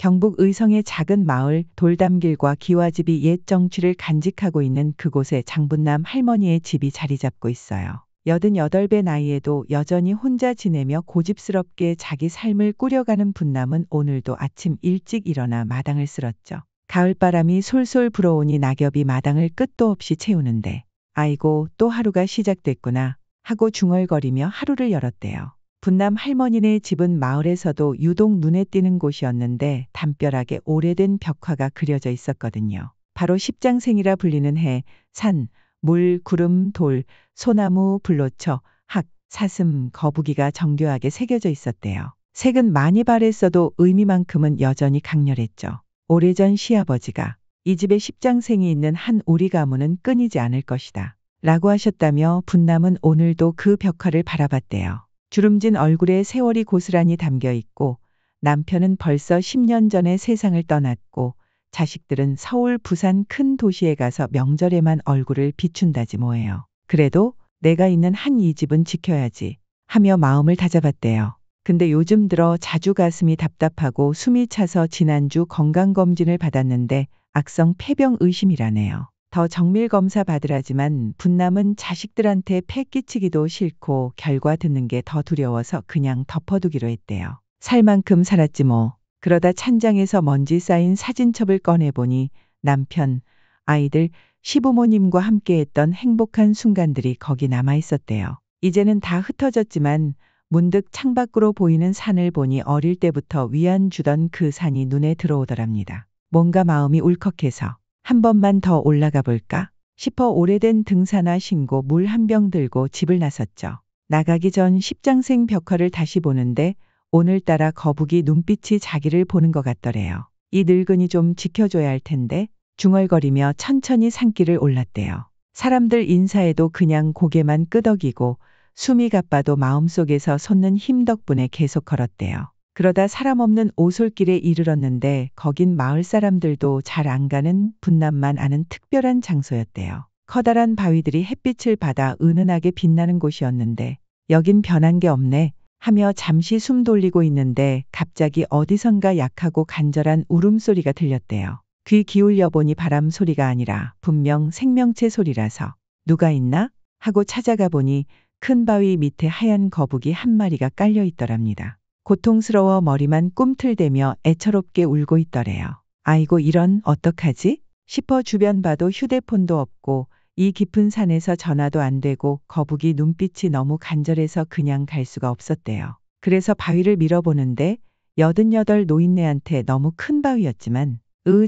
경북 의성의 작은 마을 돌담길과 기와집이 옛 정취를 간직하고 있는 그곳에 장분남 할머니의 집이 자리 잡고 있어요. 88배 나이에도 여전히 혼자 지내며 고집스럽게 자기 삶을 꾸려가는 분남은 오늘도 아침 일찍 일어나 마당을 쓸었죠. 가을바람이 솔솔 불어오니 낙엽이 마당을 끝도 없이 채우는데 아이고 또 하루가 시작됐구나 하고 중얼거리며 하루를 열었대요. 분남 할머니네 집은 마을에서도 유독 눈에 띄는 곳이었는데 담벼락에 오래된 벽화가 그려져 있었거든요. 바로 십장생이라 불리는 해, 산, 물, 구름, 돌, 소나무, 불로초, 학, 사슴, 거북이가 정교하게 새겨져 있었대요. 색은 많이 바랬어도 의미만큼은 여전히 강렬했죠. 오래전 시아버지가 이 집에 십장생이 있는 한 우리 가문은 끊이지 않을 것이다 라고 하셨다며 분남은 오늘도 그 벽화를 바라봤대요. 주름진 얼굴에 세월이 고스란히 담겨 있고 남편은 벌써 10년 전에 세상을 떠났고 자식들은 서울, 부산 큰 도시에 가서 명절에만 얼굴을 비춘다지 뭐예요. 그래도 내가 있는 한 이 집은 지켜야지 하며 마음을 다잡았대요. 근데 요즘 들어 자주 가슴이 답답하고 숨이 차서 지난주 건강검진을 받았는데 악성 폐병 의심이라네요. 더 정밀 검사 받으라지만 분남은 자식들한테 폐 끼치기도 싫고 결과 듣는 게 더 두려워서 그냥 덮어두기로 했대요. 살 만큼 살았지 뭐. 그러다 찬장에서 먼지 쌓인 사진첩을 꺼내보니 남편, 아이들, 시부모님과 함께했던 행복한 순간들이 거기 남아있었대요. 이제는 다 흩어졌지만 문득 창밖으로 보이는 산을 보니 어릴 때부터 위안 주던 그 산이 눈에 들어오더랍니다. 뭔가 마음이 울컥해서 한 번만 더 올라가 볼까 싶어 오래된 등산화 신고 물 한 병 들고 집을 나섰죠. 나가기 전 십장생 벽화를 다시 보는데 오늘따라 거북이 눈빛이 자기를 보는 것 같더래요. 이 늙은이 좀 지켜줘야 할 텐데 중얼거리며 천천히 산길을 올랐대요. 사람들 인사에도 그냥 고개만 끄덕이고 숨이 가빠도 마음속에서 솟는 힘 덕분에 계속 걸었대요. 그러다 사람 없는 오솔길에 이르렀는데 거긴 마을 사람들도 잘 안 가는 분남만 아는 특별한 장소였대요. 커다란 바위들이 햇빛을 받아 은은하게 빛나는 곳이었는데 여긴 변한 게 없네 하며 잠시 숨 돌리고 있는데 갑자기 어디선가 약하고 간절한 울음소리가 들렸대요. 귀 기울여 보니 바람 소리가 아니라 분명 생명체 소리라서 누가 있나 하고 찾아가 보니 큰 바위 밑에 하얀 거북이 한 마리가 깔려 있더랍니다. 고통스러워 머리만 꿈틀대며 애처롭게 울고 있더래요. 아이고 이런 어떡하지? 싶어 주변 봐도 휴대폰도 없고 이 깊은 산에서 전화도 안 되고 거북이 눈빛이 너무 간절해서 그냥 갈 수가 없었대요. 그래서 바위를 밀어보는데 88 노인네한테 너무 큰 바위였지만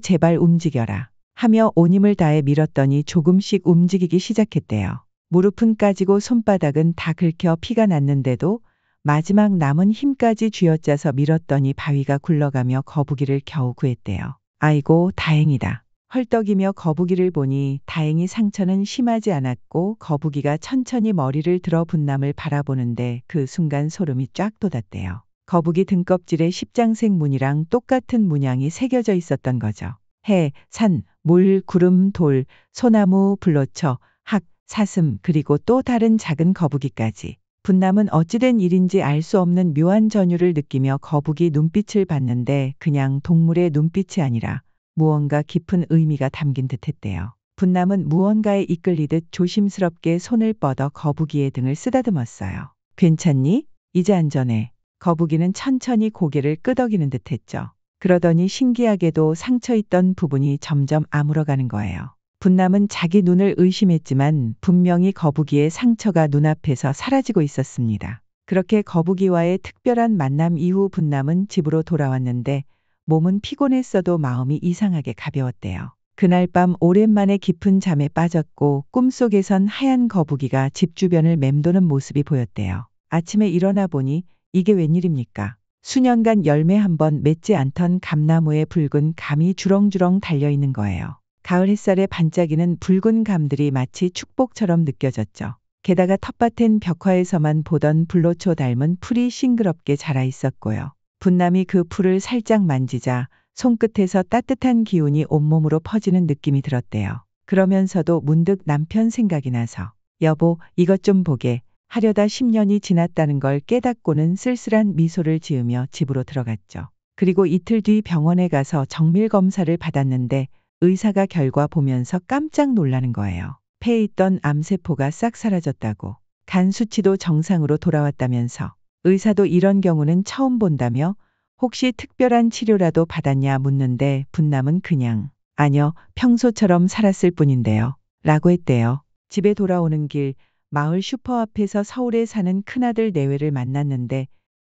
제발 움직여라 하며 온 힘을 다해 밀었더니 조금씩 움직이기 시작했대요. 무릎은 까지고 손바닥은 다 긁혀 피가 났는데도 마지막 남은 힘까지 쥐어짜서 밀었더니 바위가 굴러가며 거북이를 겨우 구했대요. 아이고 다행이다. 헐떡이며 거북이를 보니 다행히 상처는 심하지 않았고 거북이가 천천히 머리를 들어 분남을 바라보는데 그 순간 소름이 쫙 돋았대요. 거북이 등껍질에 십장생 문이랑 똑같은 문양이 새겨져 있었던 거죠. 해, 산, 물, 구름, 돌, 소나무, 불로초, 학, 사슴 그리고 또 다른 작은 거북이까지. 분남은 어찌된 일인지 알 수 없는 묘한 전율을 느끼며 거북이 눈빛을 봤는데 그냥 동물의 눈빛이 아니라 무언가 깊은 의미가 담긴 듯 했대요. 분남은 무언가에 이끌리듯 조심스럽게 손을 뻗어 거북이의 등을 쓰다듬었어요. 괜찮니? 이제 안전해. 거북이는 천천히 고개를 끄덕이는 듯 했죠. 그러더니 신기하게도 상처있던 부분이 점점 아물어가는 거예요. 분남은 자기 눈을 의심했지만 분명히 거북이의 상처가 눈앞에서 사라지고 있었습니다. 그렇게 거북이와의 특별한 만남 이후 분남은 집으로 돌아왔는데 몸은 피곤했어도 마음이 이상하게 가벼웠대요. 그날 밤 오랜만에 깊은 잠에 빠졌고 꿈속에선 하얀 거북이가 집 주변을 맴도는 모습이 보였대요. 아침에 일어나 보니 이게 웬일입니까? 수년간 열매 한번 맺지 않던 감나무에 붉은 감이 주렁주렁 달려있는 거예요. 가을 햇살에 반짝이는 붉은 감들이 마치 축복처럼 느껴졌죠. 게다가 텃밭엔 벽화에서만 보던 불로초 닮은 풀이 싱그럽게 자라 있었고요. 분남이 그 풀을 살짝 만지자 손끝에서 따뜻한 기운이 온몸으로 퍼지는 느낌이 들었대요. 그러면서도 문득 남편 생각이 나서 여보 이것 좀 보게 하려다 10년이 지났다는 걸 깨닫고는 쓸쓸한 미소를 지으며 집으로 들어갔죠. 그리고 이틀 뒤 병원에 가서 정밀 검사를 받았는데 의사가 결과 보면서 깜짝 놀라는 거예요. 폐에 있던 암세포가 싹 사라졌다고. 간 수치도 정상으로 돌아왔다면서. 의사도 이런 경우는 처음 본다며 혹시 특별한 치료라도 받았냐 묻는데 분남은 그냥 아니요, 평소처럼 살았을 뿐인데요. 라고 했대요. 집에 돌아오는 길 마을 슈퍼 앞에서 서울에 사는 큰아들 내외를 만났는데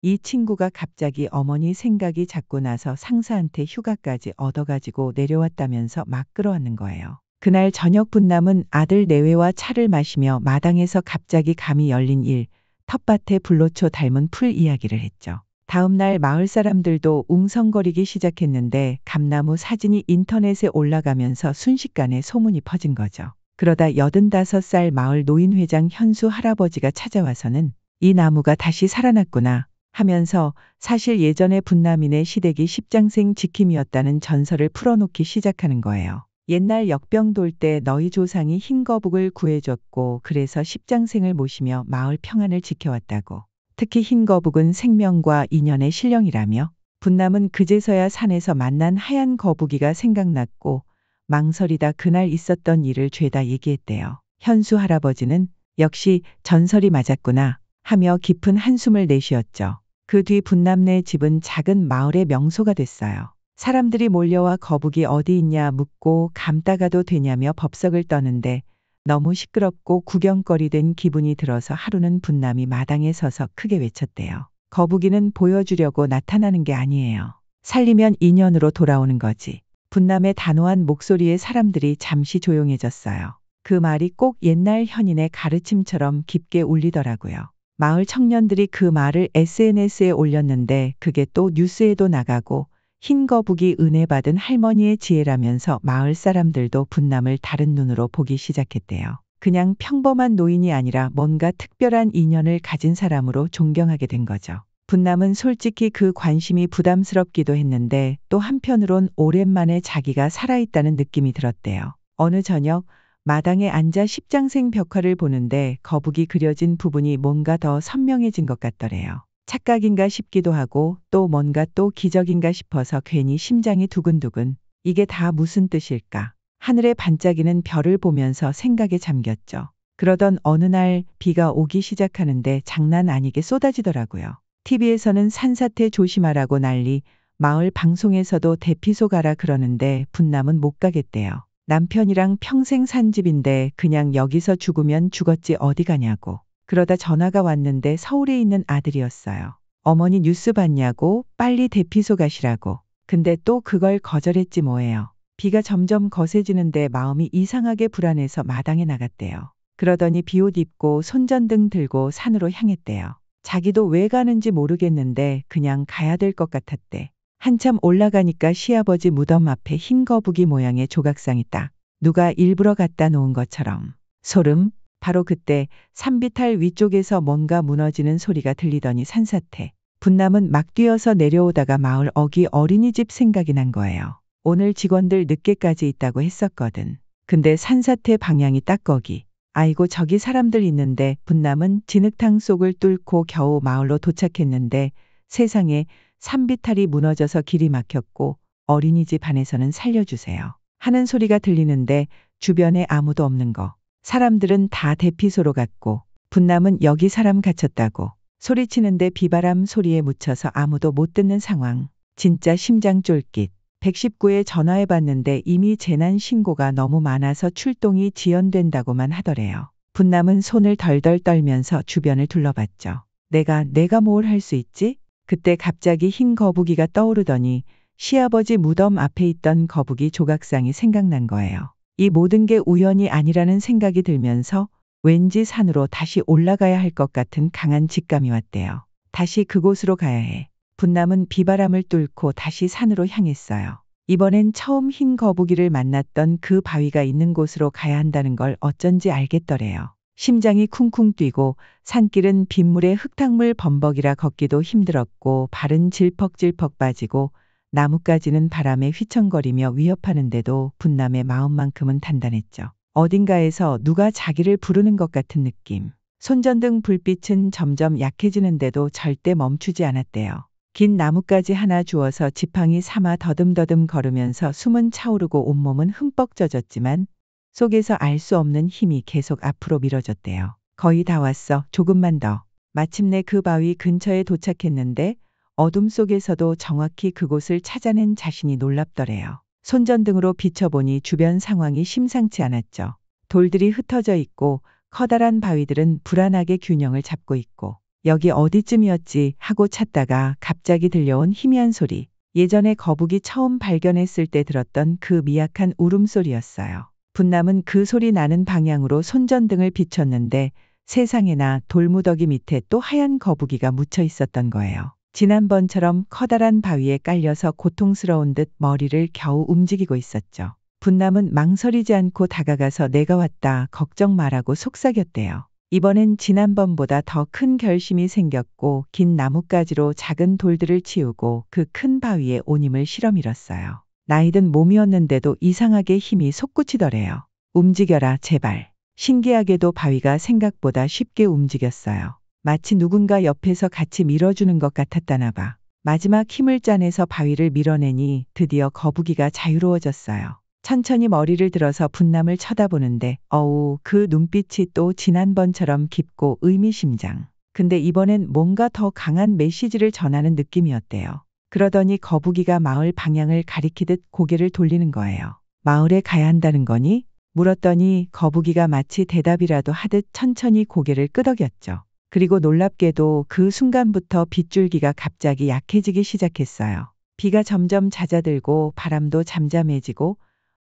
이 친구가 갑자기 어머니 생각이 자꾸 나서 상사한테 휴가까지 얻어가지고 내려왔다면서 막 끌어왔는 거예요. 그날 저녁 분남은 아들 내외와 차를 마시며 마당에서 갑자기 감이 열린 일, 텃밭에 불로초 닮은 풀 이야기를 했죠. 다음 날 마을 사람들도 웅성거리기 시작했는데 감나무 사진이 인터넷에 올라가면서 순식간에 소문이 퍼진 거죠. 그러다 85살 마을 노인회장 현수 할아버지가 찾아와서는 이 나무가 다시 살아났구나 하면서 사실 예전에 분남인의 시댁이 십장생 지킴이었다는 전설을 풀어놓기 시작하는 거예요. 옛날 역병 돌 때 너희 조상이 흰 거북을 구해줬고 그래서 십장생을 모시며 마을 평안을 지켜왔다고. 특히 흰 거북은 생명과 인연의 신령이라며 분남은 그제서야 산에서 만난 하얀 거북이가 생각났고 망설이다 그날 있었던 일을 죄다 얘기했대요. 현수 할아버지는 역시 전설이 맞았구나 하며 깊은 한숨을 내쉬었죠. 그 뒤 분남네 집은 작은 마을의 명소가 됐어요. 사람들이 몰려와 거북이 어디 있냐 묻고 감다가도 되냐며 법석을 떠는데 너무 시끄럽고 구경거리 된 기분이 들어서 하루는 분남이 마당에 서서 크게 외쳤대요. 거북이는 보여주려고 나타나는 게 아니에요. 살리면 인연으로 돌아오는 거지. 분남의 단호한 목소리에 사람들이 잠시 조용해졌어요. 그 말이 꼭 옛날 현인의 가르침처럼 깊게 울리더라고요. 마을 청년들이 그 말을 SNS에 올렸는데 그게 또 뉴스에도 나가고 흰 거북이 은혜 받은 할머니의 지혜라면서 마을 사람들도 분남을 다른 눈으로 보기 시작했대요. 그냥 평범한 노인이 아니라 뭔가 특별한 인연을 가진 사람으로 존경하게 된 거죠. 분남은 솔직히 그 관심이 부담스럽기도 했는데 또 한편으론 오랜만에 자기가 살아있다는 느낌이 들었대요. 어느 저녁 마당에 앉아 십장생 벽화를 보는데 거북이 그려진 부분이 뭔가 더 선명해진 것 같더래요. 착각인가 싶기도 하고 또 뭔가 또 기적인가 싶어서 괜히 심장이 두근두근. 이게 다 무슨 뜻일까? 하늘에 반짝이는 별을 보면서 생각에 잠겼죠. 그러던 어느 날 비가 오기 시작하는데 장난 아니게 쏟아지더라고요. TV에서는 산사태 조심하라고 난리, 마을 방송에서도 대피소 가라 그러는데 분남은 못 가겠대요. 남편이랑 평생 산 집인데 그냥 여기서 죽으면 죽었지 어디 가냐고. 그러다 전화가 왔는데 서울에 있는 아들이었어요. 어머니 뉴스 봤냐고 빨리 대피소 가시라고. 근데 또 그걸 거절했지 뭐예요. 비가 점점 거세지는데 마음이 이상하게 불안해서 마당에 나갔대요. 그러더니 비옷 입고 손전등 들고 산으로 향했대요. 자기도 왜 가는지 모르겠는데 그냥 가야 될 것 같았대. 한참 올라가니까 시아버지 무덤 앞에 흰 거북이 모양의 조각상이 딱 누가 일부러 갖다 놓은 것처럼. 소름. 바로 그때 산비탈 위쪽에서 뭔가 무너지는 소리가 들리더니 산사태. 분남은 막 뛰어서 내려오다가 마을 어기 어린이집 생각이 난 거예요. 오늘 직원들 늦게까지 있다고 했었거든. 근데 산사태 방향이 딱 거기. 아이고 저기 사람들 있는데 분남은 진흙탕 속을 뚫고 겨우 마을로 도착했는데 세상에 산비탈이 무너져서 길이 막혔고 어린이집 안에서는 살려주세요 하는 소리가 들리는데 주변에 아무도 없는 거. 사람들은 다 대피소로 갔고 분남은 여기 사람 갇혔다고 소리치는데 비바람 소리에 묻혀서 아무도 못 듣는 상황. 진짜 심장 쫄깃. 119에 전화해봤는데 이미 재난 신고가 너무 많아서 출동이 지연된다고만 하더래요. 분남은 손을 덜덜 떨면서 주변을 둘러봤죠. 내가 뭘 할 수 있지? 그때 갑자기 흰 거북이가 떠오르더니 시아버지 무덤 앞에 있던 거북이 조각상이 생각난 거예요. 이 모든 게 우연이 아니라는 생각이 들면서 왠지 산으로 다시 올라가야 할 것 같은 강한 직감이 왔대요. 다시 그곳으로 가야 해. 분남은 비바람을 뚫고 다시 산으로 향했어요. 이번엔 처음 흰 거북이를 만났던 그 바위가 있는 곳으로 가야 한다는 걸 어쩐지 알겠더래요. 심장이 쿵쿵 뛰고 산길은 빗물에 흙탕물 범벅이라 걷기도 힘들었고 발은 질퍽질퍽 빠지고 나뭇가지는 바람에 휘청거리며 위협하는데도 분남의 마음만큼은 단단했죠. 어딘가에서 누가 자기를 부르는 것 같은 느낌. 손전등 불빛은 점점 약해지는데도 절대 멈추지 않았대요. 긴 나뭇가지 하나 주워서 지팡이 삼아 더듬더듬 걸으면서 숨은 차오르고 온몸은 흠뻑 젖었지만 속에서 알 수 없는 힘이 계속 앞으로 밀어줬대요. 거의 다 왔어. 조금만 더. 마침내 그 바위 근처에 도착했는데 어둠 속에서도 정확히 그곳을 찾아낸 자신이 놀랍더래요. 손전등으로 비춰보니 주변 상황이 심상치 않았죠. 돌들이 흩어져 있고 커다란 바위들은 불안하게 균형을 잡고 있고 여기 어디쯤이었지 하고 찾다가 갑자기 들려온 희미한 소리. 예전에 거북이 처음 발견했을 때 들었던 그 미약한 울음소리였어요. 분남은 그 소리 나는 방향으로 손전등을 비췄는데 세상에나 돌무더기 밑에 또 하얀 거북이가 묻혀 있었던 거예요. 지난번처럼 커다란 바위에 깔려서 고통스러운 듯 머리를 겨우 움직이고 있었죠. 분남은 망설이지 않고 다가가서 내가 왔다 걱정 말라고 속삭였대요. 이번엔 지난번보다 더 큰 결심이 생겼고 긴 나뭇가지로 작은 돌들을 치우고 그 큰 바위에 온 힘을 실어 밀었어요. 나이든 몸이었는데도 이상하게 힘이 솟구치더래요. 움직여라 제발. 신기하게도 바위가 생각보다 쉽게 움직였어요. 마치 누군가 옆에서 같이 밀어주는 것 같았다나 봐. 마지막 힘을 짜내서 바위를 밀어내니 드디어 거북이가 자유로워졌어요. 천천히 머리를 들어서 분남을 쳐다보는데 어우 그 눈빛이 또 지난번처럼 깊고 의미심장. 근데 이번엔 뭔가 더 강한 메시지를 전하는 느낌이었대요. 그러더니 거북이가 마을 방향을 가리키듯 고개를 돌리는 거예요. 마을에 가야 한다는 거니? 물었더니 거북이가 마치 대답이라도 하듯 천천히 고개를 끄덕였죠. 그리고 놀랍게도 그 순간부터 빗줄기가 갑자기 약해지기 시작했어요. 비가 점점 잦아들고 바람도 잠잠해지고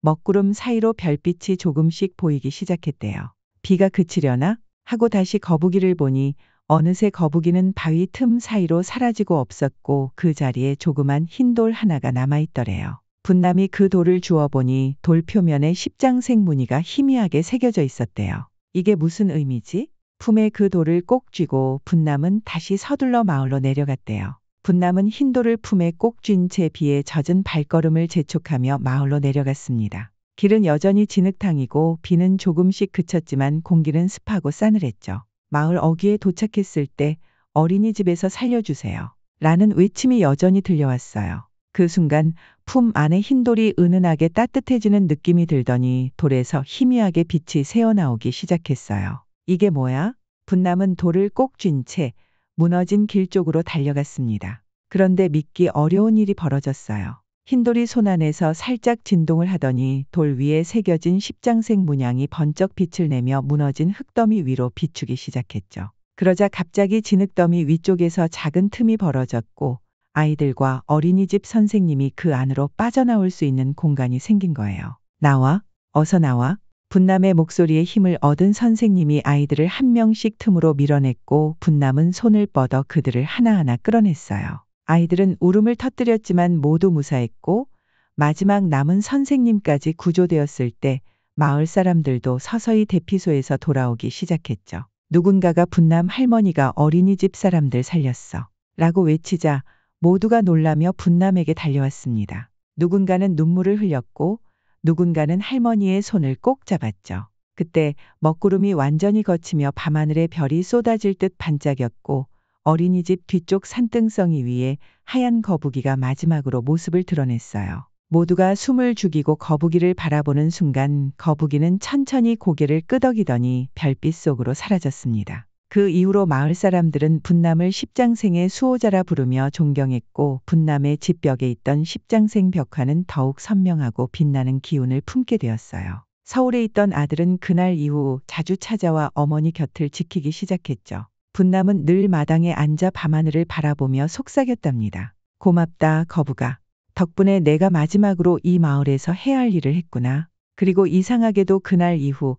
먹구름 사이로 별빛이 조금씩 보이기 시작했대요. 비가 그치려나? 하고 다시 거북이를 보니 어느새 거북이는 바위 틈 사이로 사라지고 없었고 그 자리에 조그만 흰 돌 하나가 남아있더래요. 분남이 그 돌을 주워보니 돌 표면에 십장색 무늬가 희미하게 새겨져 있었대요. 이게 무슨 의미지? 품에 그 돌을 꼭 쥐고 분남은 다시 서둘러 마을로 내려갔대요. 분남은 흰 돌을 품에 꼭 쥔 채 비에 젖은 발걸음을 재촉하며 마을로 내려갔습니다. 길은 여전히 진흙탕이고 비는 조금씩 그쳤지만 공기는 습하고 싸늘했죠. 마을 어귀에 도착했을 때 어린이집에서 살려주세요. 라는 외침이 여전히 들려왔어요. 그 순간 품 안에 흰 돌이 은은하게 따뜻해지는 느낌이 들더니 돌에서 희미하게 빛이 새어나오기 시작했어요. 이게 뭐야? 분남은 돌을 꼭 쥔 채 무너진 길 쪽으로 달려갔습니다. 그런데 믿기 어려운 일이 벌어졌어요. 흰돌이 손 안에서 살짝 진동을 하더니 돌 위에 새겨진 십장색 문양이 번쩍 빛을 내며 무너진 흙더미 위로 비추기 시작했죠. 그러자 갑자기 진흙더미 위쪽에서 작은 틈이 벌어졌고 아이들과 어린이집 선생님이 그 안으로 빠져나올 수 있는 공간이 생긴 거예요. 나와, 어서 나와. 분남의 목소리에 힘을 얻은 선생님이 아이들을 한 명씩 틈으로 밀어냈고 분남은 손을 뻗어 그들을 하나하나 끌어냈어요. 아이들은 울음을 터뜨렸지만 모두 무사했고 마지막 남은 선생님까지 구조되었을 때 마을 사람들도 서서히 대피소에서 돌아오기 시작했죠. 누군가가 분남 할머니가 어린이집 사람들 살렸어. 라고 외치자 모두가 놀라며 분남에게 달려왔습니다. 누군가는 눈물을 흘렸고 누군가는 할머니의 손을 꼭 잡았죠. 그때 먹구름이 완전히 걷히며 밤하늘에 별이 쏟아질 듯 반짝였고 어린이집 뒤쪽 산등성이 위에 하얀 거북이가 마지막으로 모습을 드러냈어요. 모두가 숨을 죽이고 거북이를 바라보는 순간 거북이는 천천히 고개를 끄덕이더니 별빛 속으로 사라졌습니다. 그 이후로 마을 사람들은 분남을 십장생의 수호자라 부르며 존경했고 분남의 집벽에 있던 십장생 벽화는 더욱 선명하고 빛나는 기운을 품게 되었어요. 서울에 있던 아들은 그날 이후 자주 찾아와 어머니 곁을 지키기 시작했죠. 분남은 늘 마당에 앉아 밤하늘을 바라보며 속삭였답니다. 고맙다 거북아. 덕분에 내가 마지막으로 이 마을에서 해야 할 일을 했구나. 그리고 이상하게도 그날 이후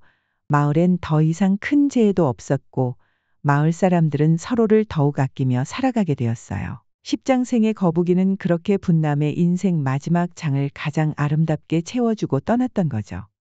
마을엔 더 이상 큰 재해도 없었고 마을 사람들은 서로를 더욱 아끼며 살아가게 되었어요. 십장생의 거북이는 그렇게 분남의 인생 마지막 장을 가장 아름답게 채워주고 떠났던 거죠.